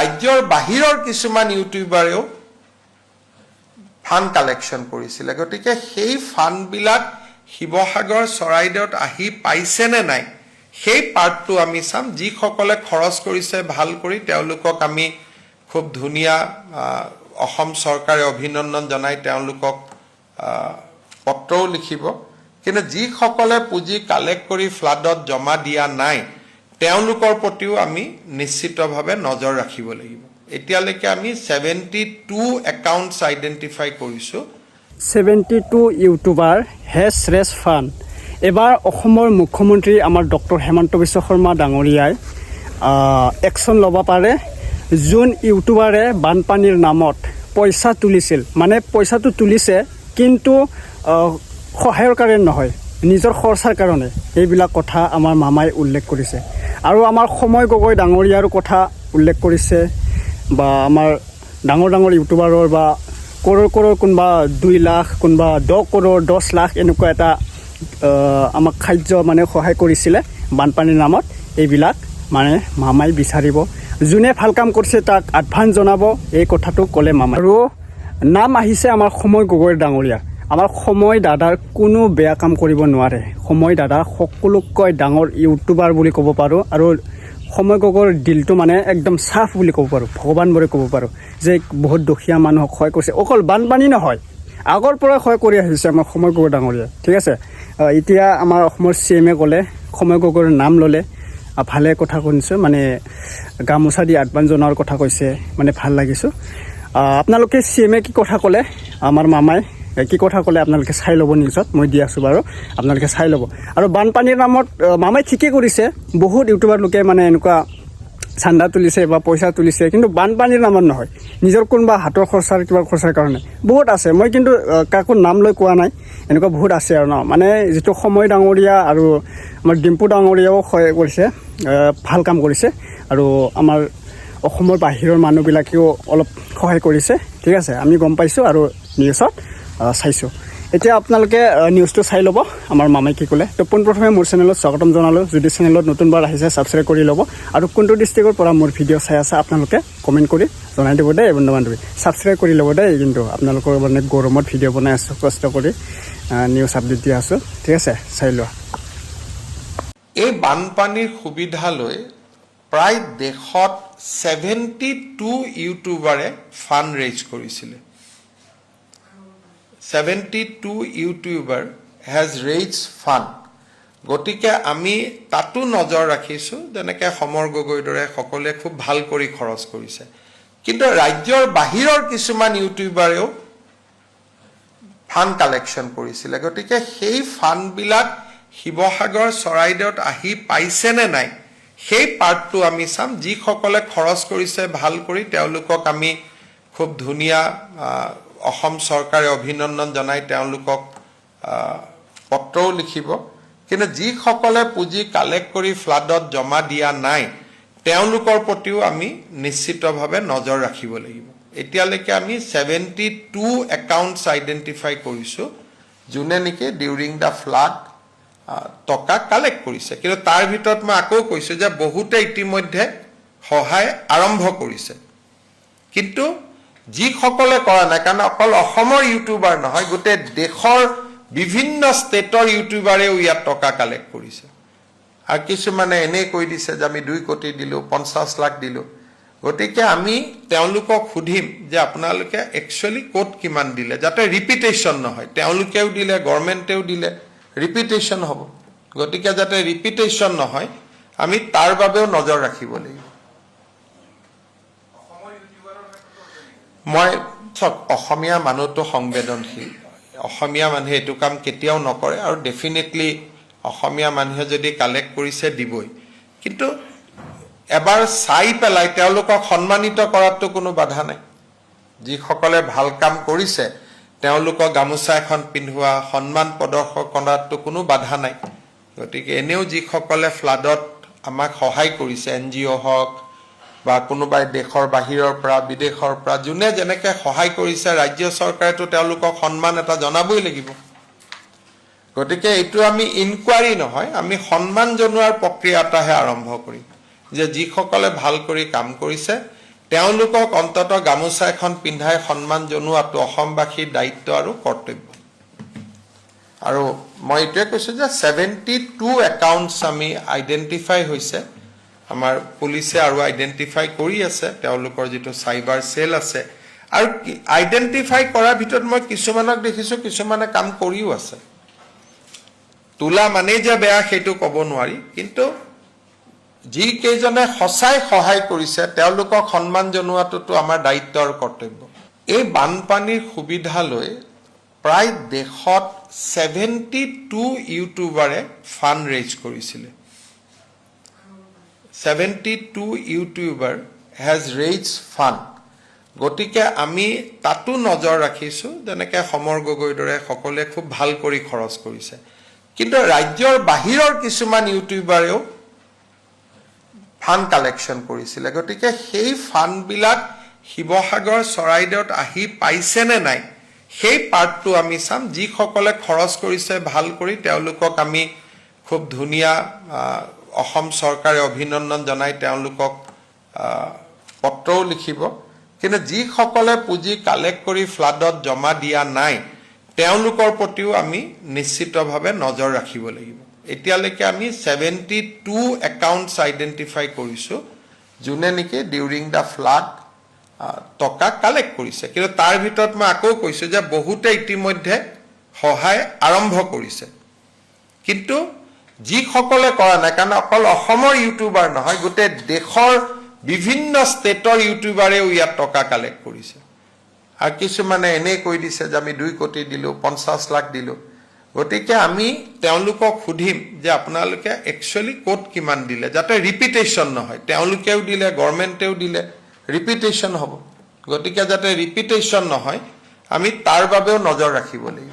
ৰাজ্যৰ বাহিৰৰ কিছুমান ইউটিউবাৰেও ফাণ্ড কালেকশ্যন কৰিছিলে গতিকে সেই ফাণ্ডবিলাক শিৱসাগৰ চৰাইদেউত আহি পাইছেনে নাই সেই পাৰ্টটো আমি চাম যিসকলে খৰচ কৰিছে ভাল কৰি তেওঁলোকক আমি খুব ধুনীয়া অসম চৰকাৰে অভিনন্দন জনাই তেওঁলোকক পত্ৰও লিখিব কিন্তু যিসকলে পুঁজি কালেক্ট কৰি ফ্লাডত জমা দিয়া নাই তেওঁলোকৰ প্ৰতিও আমি নিশ্চিতভাৱে নজৰ ৰাখিব লাগিব এতিয়ালৈকে আমি 72 একাউণ্টছ আইডেন্টিফাই কৰিছো 72 ইউটিউবাৰ হেজ ৰেজ ফাণ্ড এবাৰ অসমৰ মুখ্যমন্ত্ৰী আমাৰ ডক্টৰ হেমন্ত বিশ্ব শৰ্মা ডাঙৰীয়াই একশ্যন ল'ব পাৰে যোন ইউটিউবাৰে বানপানীৰ নামত পইচা তুলিছিল মানে পইচাটো তুলিছে কিন্তু সহায়ৰ কাৰণে নহয় নিজৰ খৰচাৰ কাৰণে এইবিলাক কথা আমাৰ মামাই উল্লেখ কৰিছে আৰু আমাৰ সময় গগৈ ডাঙৰীয়াৰ কথা উল্লেখ কৰিছে বা আমাৰ ডাঙৰ ডাঙৰ ইউটিউবাৰৰ বা কৰোৰ কোনোবা 2 লাখ কোনোবা 10 কৰোৰ 10 লাখ এনেকুৱা এটা আমাক খাদ্য মানে সহায় কৰিছিলে বানপানীৰ নামত এইবিলাক মানে মামাই বিচাৰিব যোনে ভাল কাম কৰিছে তাক এডভান্স জনাব এই কথাটো ক'লে মামাই আৰু নাম আহিছে আমাৰ সময় গগৈ ডাঙৰীয়া আমাৰ সময় দাদাৰ কোনো বেয়া কাম কৰিব নোৱাৰে সময় দাদা সকলোতকৈ ডাঙৰ ইউটিউবাৰ বুলি ক'ব পাৰোঁ আৰু সময় গগৈৰ দিলটো মানে একদম সাফ বুলি ক'ব পাৰোঁ ভগৱান বুলি ক'ব পাৰোঁ যে বহুত দুখীয়া মানুহক সহায় কৰিছে অকল বানপানী নহয় আগৰ পৰা সহায় কৰি আহিছে আমাৰ সময় গগৈ ডাঙৰীয়া ঠিক আছে এতিয়া আমাৰ অসমৰ CM ক'লে সময় গগৈৰ নাম ল'লে ভালে কথা শুনিছোঁ মানে গামোচা দি এডভান্স জনোৱাৰ কথা কৈছে মানে ভাল লাগিছোঁ আপোনালোকে CM কি কথা ক'লে আমাৰ মামাই কি কথা ক'লে আপোনালোকে চাই ল'ব নিউজত মই দি আছোঁ বাৰু আপোনালোকে চাই ল'ব আৰু বানপানীৰ নামত মামাই ঠিকেই কৰিছে বহুত ইউটিউবাৰ লোকে মানে এনেকুৱা চান্দা তুলিছে বা পইচা তুলিছে কিন্তু বানপানীৰ নামত নহয় নিজৰ কোনোবা হাতৰ খৰচাৰ কিবা খৰচাৰ কাৰণে বহুত আছে মই কিন্তু কাকো নাম লৈ কোৱা নাই এনেকুৱা বহুত আছে আৰু ন মানে যিটো সময় ডাঙৰীয়া আৰু আমাৰ ডিম্পু ডাঙৰীয়াও সহায় কৰিছে ভাল কাম কৰিছে আৰু আমাৰ অসমৰ বাহিৰৰ মানুহবিলাকেও অলপ সহায় কৰিছে ঠিক আছে আমি গম পাইছোঁ আৰু নিউজত চাইছোঁ এতিয়া আপোনালোকে নিউজটো চাই ল'ব আমাৰ মামাই কি ক'লে তো পোনপ্ৰথমে মোৰ চেনেলত স্বাগতম জনালোঁ যদি চেনেলত নতুনবাৰ আহিছে ছাবস্ক্ৰাইব কৰি ল'ব আৰু কোনটো ডিষ্ট্ৰিক্টৰ পৰা মোৰ ভিডিঅ' চাই আছে আপোনালোকে কমেণ্ট কৰি জনাই দিব দেই বন্ধু বান্ধৱী ছাবস্ক্ৰাইব কৰি ল'ব দেই কিন্তু আপোনালোকৰ মানে গৰমত ভিডিঅ' বনাই আছোঁ কষ্ট কৰি নিউজ আপডেট দি আছোঁ ঠিক আছে চাই লোৱা এই বানপানীৰ সুবিধা লৈ প্ৰায় দেশত 72 ইউটিউবাৰে ফাণ্ড ৰেইজ কৰিছিলে 72 ইউটিউবাৰ হেজ ৰেইজ ফাণ্ড গতিকে আমি তাতো নজৰ ৰাখিছোঁ যেনেকৈ সমৰ গগৈৰ দৰে সকলোৱে খুব ভাল কৰি খৰচ কৰিছে কিন্তু ৰাজ্যৰ বাহিৰৰ কিছুমান ইউটিউবাৰেও ফাণ্ড কালেকশ্যন কৰিছিলে গতিকে সেই ফাণ্ডবিলাক শিৱসাগৰ চৰাইদেউত আহি পাইছেনে নাই সেই পাৰ্টটো আমি চাম যিসকলে খৰচ কৰিছে ভাল কৰি তেওঁলোকক আমি খুব ধুনীয়া অসম চৰকাৰে অভিনন্দন জনাই তেওঁলোকক পত্ৰও লিখিব কিন্তু যিসকলে পুঁজি কালেক্ট কৰি ফ্লাডত জমা দিয়া নাই তেওঁলোকৰ প্ৰতিও আমি নিশ্চিতভাৱে নজৰ ৰাখিব লাগিব এতিয়ালৈকে আমি 72 একাউণ্টছ আইডেন্টিফাই কৰিছোঁ যোনে নেকি ডিউৰিং দ্য ফ্লাড টকা কালেক্ট কৰিছে কিন্তু তাৰ ভিতৰত মই আকৌ কৈছোঁ যে বহুতে ইতিমধ্যে সহায় আৰম্ভ কৰিছে কিন্তু যিসকলে কৰা নাই কাৰণ অকল অসমৰ ইউটিউবাৰ নহয় গোটেই দেশৰ বিভিন্ন ষ্টেটৰ ইউটিউবাৰেও ইয়াত টকা কালেক্ট কৰিছে আৰু কিছুমানে এনেই কৈ দিছে যে আমি 2 কোটি দিলোঁ 50 লাখ দিলোঁ গতিকে আমি তেওঁলোকক সুধিম যে আপোনালোকে একচুৱেলি ক'ত কিমান দিলে যাতে ৰিপিটেশ্যন নহয় তেওঁলোকেও দিলে গভৰ্ণমেণ্টেও দিলে ৰিপিটেশ্যন হ'ব গতিকে যাতে ৰিপিটেশ্যন নহয় আমি তাৰ বাবেও নজৰ ৰাখিব লাগিব মই চক অসমীয়া মানুহটো সংবেদনশীল অসমীয়া মানুহে এইটো কাম কেতিয়াও নকৰে আৰু ডেফিনেটলি অসমীয়া মানুহে যদি কালেক্ট কৰিছে দিবই কিন্তু এবাৰ চাই পেলাই তেওঁলোকক সন্মানিত কৰাটো কোনো বাধা নাই যিসকলে ভাল কাম কৰিছে তেওঁলোকক গামোচা এখন পিন্ধোৱা সন্মান প্ৰদৰ্শন কৰাটো কোনো বাধা নাই গতিকে এনেও যিসকলে ফ্লাডত আমাক সহায় কৰিছে NGO হওক বা কোনোবাই দেশৰ বাহিৰৰ পৰা বিদেশৰ পৰা যোনে যেনেকৈ সহায় কৰিছে ৰাজ্য চৰকাৰেতো তেওঁলোকক সন্মান এটা জনাবই লাগিব গতিকে এইটো আমি ইনকুৱাৰী নহয় আমি সন্মান জনোৱাৰ প্ৰক্ৰিয়া এটাহে আৰম্ভ কৰিম যে যিসকলে ভাল কৰি কাম কৰিছে তেওঁলোকক অন্ততঃ গামোচা এখন পিন্ধাই সন্মান জনোৱাটো অসমবাসীৰ দায়িত্ব আৰু কৰ্তব্য। আৰু মই এইটোৱে কৈছোঁ যে 72 একাউণ্টছ আমি আইডেণ্টিফাই হৈছে, আমাৰ পুলিচে আৰু আইডেণ্টিফাই কৰি আছে, তেওঁলোকৰ যিটো চাইবাৰ চেল আছে। আৰু আইডেণ্টিফাই কৰাৰ ভিতৰত মই কিছুমানক দেখিছোঁ, কিছুমানে কাম কৰিও আছে। তোলা মানেই যে বেয়া সেইটো ক'ব নোৱাৰি, কিন্তু যিকেইজনে সঁচাই সহায় কৰিছে তেওঁলোকক সন্মান জনোৱাটোতো আমাৰ দায়িত্ব আৰু কৰ্তব্য। এই বানপানীৰ সুবিধা লৈ প্ৰায় দেশত 72 ইউটিউবাৰে ফাণ্ড ৰেইজ কৰিছিলে। 72 ইউটিউবাৰ হেজ ৰেইজ ফাণ্ড। গতিকে আমি তাতো নজৰ ৰাখিছোঁ, যেনেকৈ সমৰ গগৈৰ দৰে সকলোৱে খুব ভাল কৰি খৰচ কৰিছে। কিন্তু ৰাজ্যৰ বাহিৰৰ কিছুমান ইউটিউবাৰেও ফাণ্ড কালেকশ্যন কৰিছিলে। গতিকে সেই ফাণ্ডবিলাক শিৱসাগৰ চৰাইদেউত আহি পাইছেনে নাই সেই পাৰ্টটো আমি চাম। যিসকলে খৰচ কৰিছে ভাল কৰি তেওঁলোকক আমি খুব ধুনীয়া অসম চৰকাৰে অভিনন্দন জনাই তেওঁলোকক পত্ৰও লিখিব। কিন্তু যিসকলে পুঁজি কালেক্ট কৰি ফ্লাডত জমা দিয়া নাই তেওঁলোকৰ প্ৰতিও আমি নিশ্চিতভাৱে নজৰ ৰাখিব লাগিব। এতিয়ালৈকে আমি 72 একাউণ্টছ আইডেণ্টিফাই কৰিছোঁ, যোনে নেকি ডিউৰিং দ্য ফ্লাড টকা কালেক্ট কৰিছে। কিন্তু তাৰ ভিতৰত মই আকৌ কৈছোঁ যে বহুতে ইতিমধ্যে সহায় আৰম্ভ কৰিছে, কিন্তু যিসকলে কৰা নাই, কাৰণ অকল অসমৰ ইউটিউবাৰ নহয়, গোটেই দেশৰ বিভিন্ন ষ্টেটৰ ইউটিউবাৰেও ইয়াত টকা কালেক্ট কৰিছে। আৰু কিছুমানে এনেই কৈ দিছে যে আমি 2 কোটি দিলোঁ, 50 লাখ দিলোঁ। গতিকে আমি তেওঁলোকক সুধিম যে আপোনালোকে একচুৱেলি ক'ত কিমান দিলে, যাতে ৰিপিটেশ্যন নহয়। তেওঁলোকেও দিলে, গভৰ্ণমেণ্টেও দিলে, ৰিপিটেশ্যন হ'ব। গতিকে যাতে ৰিপিটেশ্যন নহয় আমি তাৰ বাবেও নজৰ ৰাখিব লাগিব।